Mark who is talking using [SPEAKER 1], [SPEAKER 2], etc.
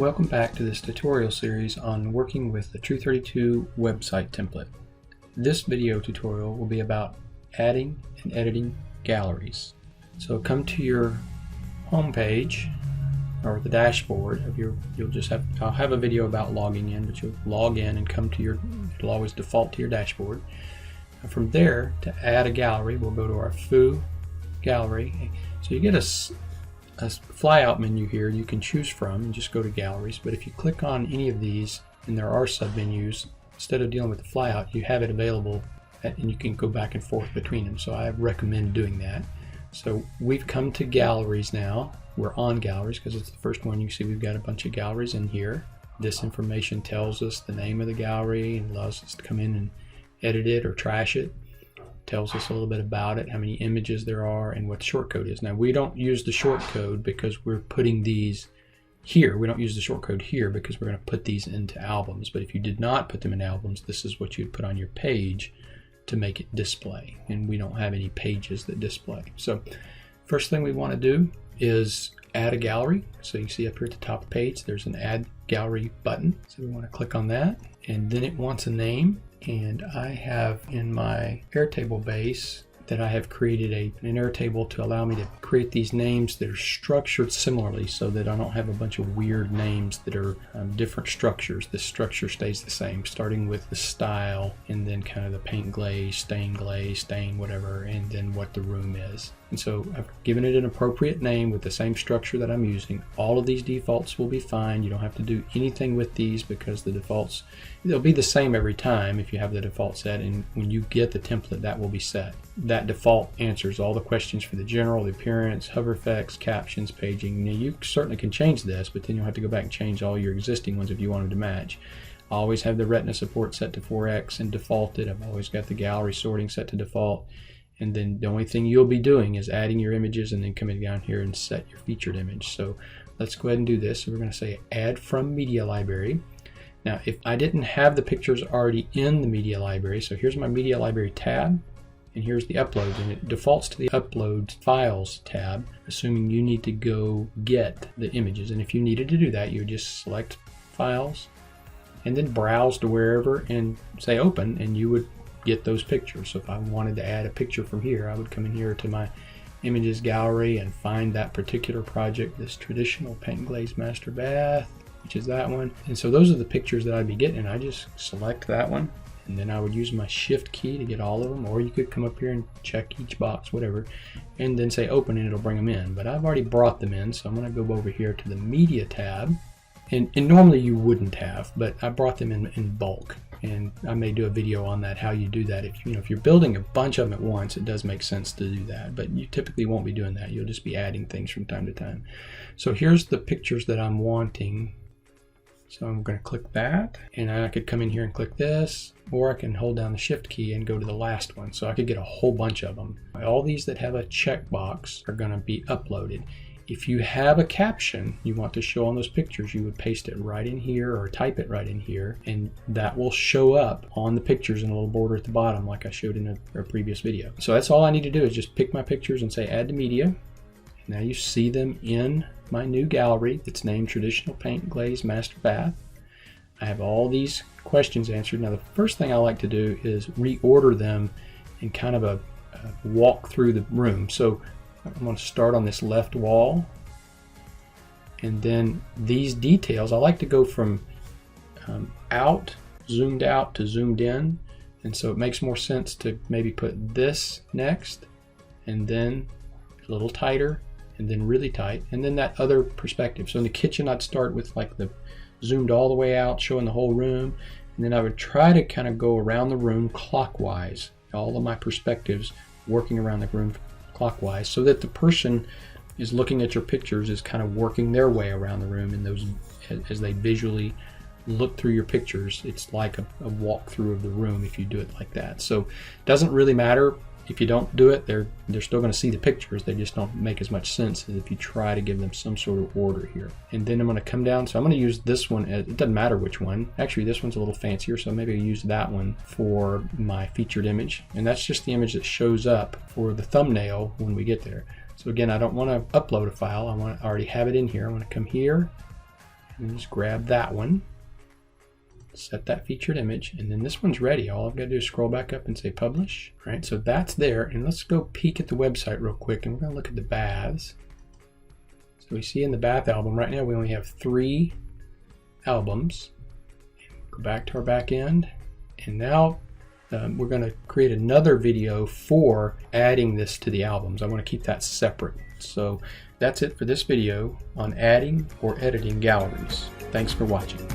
[SPEAKER 1] Welcome back to this tutorial series on working with the True32 website template. This video tutorial will be about adding and editing galleries. So come to your home page or the dashboard of your, I'll have a video about logging in, but you'll log in and come to it'll always default to your dashboard. And from there, to add a gallery, we'll go to our Foo gallery. So you get a flyout menu here you can choose from and just go to galleries, but if you click on any of these and there are submenus, instead of dealing with the flyout, you have it available and you can go back and forth between them. So I recommend doing that. So we've come to galleries now. We're on galleries because it's the first one. You see we've got a bunch of galleries in here. This information tells us the name of the gallery and allows us to come in and edit it or trash it. Tells us a little bit about it, how many images there are, and what the shortcode is. Now we don't use the shortcode because we're putting these here. We don't use the shortcode here because we're going to put these into albums. But if you did not put them in albums, this is what you'd put on your page to make it display. And we don't have any pages that display. So first thing we want to do is add a gallery. So you see up here at the top of the page, there's an Add Gallery button. So we want to click on that. And then it wants a name. And I have in my Airtable base that I have created an Airtable to allow me to create these names that are structured similarly so that I don't have a bunch of weird names that are different structures. The structure stays the same, starting with the style and then kind of the paint glaze, stain, whatever, and then what the room is. And so I've given it an appropriate name with the same structure that I'm using. All of these defaults will be fine. You don't have to do anything with these because the defaults, they'll be the same every time if you have the default set, and when you get the template that will be set. That default answers all the questions for the general, the appearance, hover effects, captions, paging. Now you certainly can change this, but then you'll have to go back and change all your existing ones if you want them to match. I always have the Retina support set to 4x and defaulted. I've always got the gallery sorting set to default. And then the only thing you'll be doing is adding your images and then coming down here and set your featured image. So let's go ahead and do this. So we're going to say add from media library. Now if I didn't have the pictures already in the media library, so here's my media library tab and here's the uploads, and it defaults to the upload files tab, assuming you need to go get the images. And if you needed to do that, you would just select files and then browse to wherever and say open, and you would get those pictures. So if I wanted to add a picture from here, I would come in here to my images gallery and find that particular project, this traditional paint glaze master bath, which is that one. And so those are the pictures that I'd be getting. I just select that one and then I would use my shift key to get all of them, or you could come up here and check each box, whatever, and then say open and it'll bring them in. But I've already brought them in, so I'm going to go over here to the media tab, and normally you wouldn't have, but I brought them in bulk. And I may do a video on that, how you do that. If you're building a bunch of them at once, it does make sense to do that, but you typically won't be doing that. You'll just be adding things from time to time. So here's the pictures that I'm wanting. So I'm going to click that, and I could come in here and click this, or I can hold down the shift key and go to the last one. So I could get a whole bunch of them. All these that have a checkbox are going to be uploaded. If you have a caption you want to show on those pictures, you would paste it right in here or type it right in here, and that will show up on the pictures in a little border at the bottom like I showed in a previous video. So that's all I need to do is just pick my pictures and say add to media. Now you see them in my new gallery that's named Traditional Paint Glaze Master Bath. I have all these questions answered. Now the first thing I like to do is reorder them in kind of a walk through the room. So I'm going to start on this left wall, and then these details I like to go from zoomed out to zoomed in, and so it makes more sense to maybe put this next and then a little tighter and then really tight, and then that other perspective. So in the kitchen I'd start with like the zoomed all the way out, showing the whole room, and then I would try to kind of go around the room clockwise, all of my perspectives working around the room clockwise, so that the person is looking at your pictures is kind of working their way around the room, and those as they visually look through your pictures, it's like a walkthrough of the room if you do it like that. So it doesn't really matter if you don't do it, they're still going to see the pictures. They just don't make as much sense as if you try to give them some sort of order here. And then I'm going to come down, so I'm going to use this one. It doesn't matter which one. Actually, this one's a little fancier, so maybe I'll use that one for my featured image. And that's just the image that shows up for the thumbnail when we get there. So again, I don't want to upload a file. I already have it in here. I want to come here, And just grab that one, set that featured image, and then this one's ready. All I've got to do is scroll back up and say publish. All right, so that's there. And let's go peek at the website real quick, and we're going to look at the baths. So we see in the bath album right now we only have 3 albums. Go back to our back end, and now we're going to create another video for adding this to the albums. I want to keep that separate. So that's it for this video on adding or editing galleries. Thanks for watching.